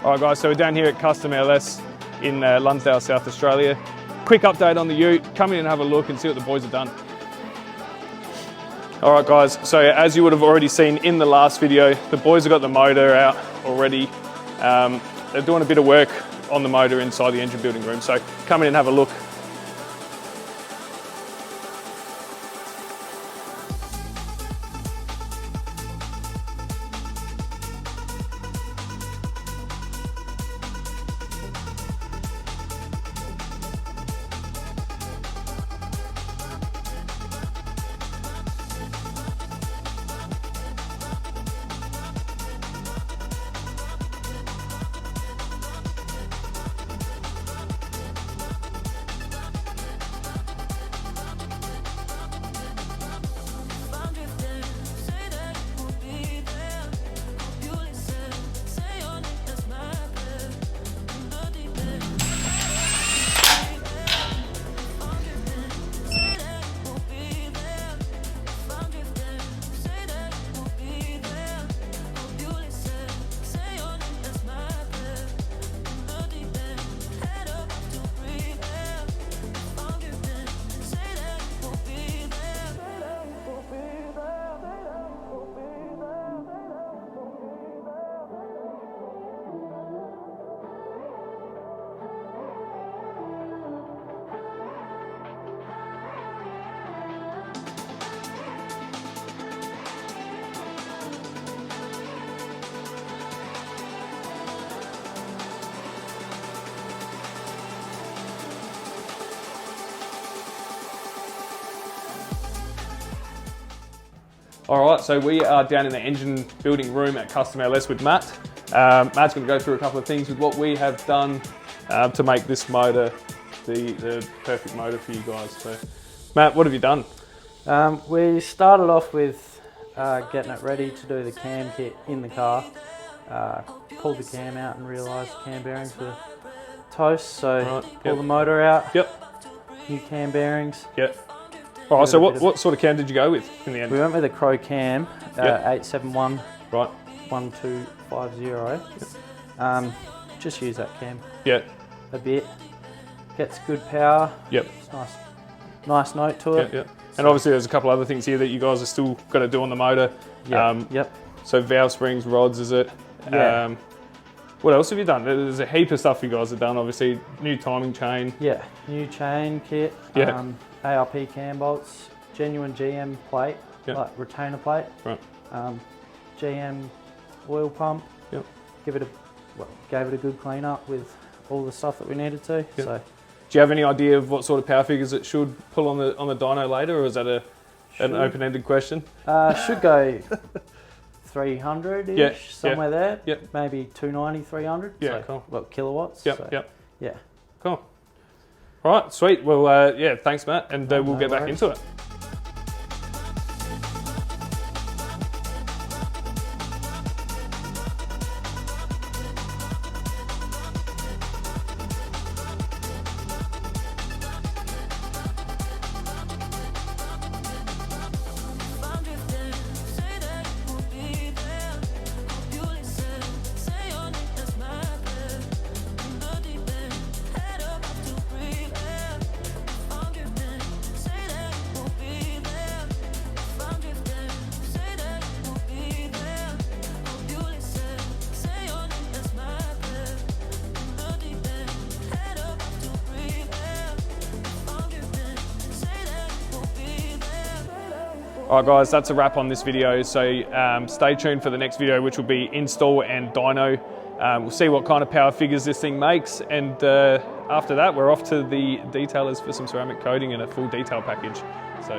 Alright guys, so we're down here at Custom LS in Lonsdale, South Australia. Quick update on the ute, come in and have a look and see what the boys have done. Alright guys, so as you would have already seen in the last video, the boys have got the motor out already. They're doing a bit of work on the motor inside the engine building room, so come in and have a look. Alright, so we are down in the engine building room at Custom LS with Matt. Matt's going to go through a couple of things with what we have done to make this motor the perfect motor for you guys. So, Matt, what have you done? We started off with getting it ready to do the cam kit in the car. Pulled the cam out and realised the cam bearings were toast, so pulled the motor out. Yep. New cam bearings. Yep. Alright, so what sort of cam did you go with in the end? We went with a Crow cam, 871 right. 1250. Yep. Just use that cam. Yep. A bit. Gets good power. Yep. It's nice note to it. Yep. And obviously there's a couple other things here that you guys are still got to do on the motor. Yep. So valve springs, rods, is it? Yeah. What else have you done? There's a heap of stuff you guys have done, obviously. New timing chain. Yeah, new chain kit. Yeah. ARP cam bolts, genuine GM plate, like retainer plate. Right. GM oil pump. Yep. Gave it a good clean up with all the stuff that we needed to. Yep. So. Do you have any idea of what sort of power figures it should pull on the dyno later, or is that an open-ended question? Should go 300-ish, somewhere there. Yep. Maybe 290, 300. Yeah, so, cool. Well, kilowatts. Yep, so, yep. Yeah. Cool. All right, sweet. Well, yeah, thanks, Matt, and we'll get back into it. Alright guys, that's a wrap on this video, so stay tuned for the next video, which will be install and dyno. We'll see what kind of power figures this thing makes, and after that we're off to the detailers for some ceramic coating and a full detail package. So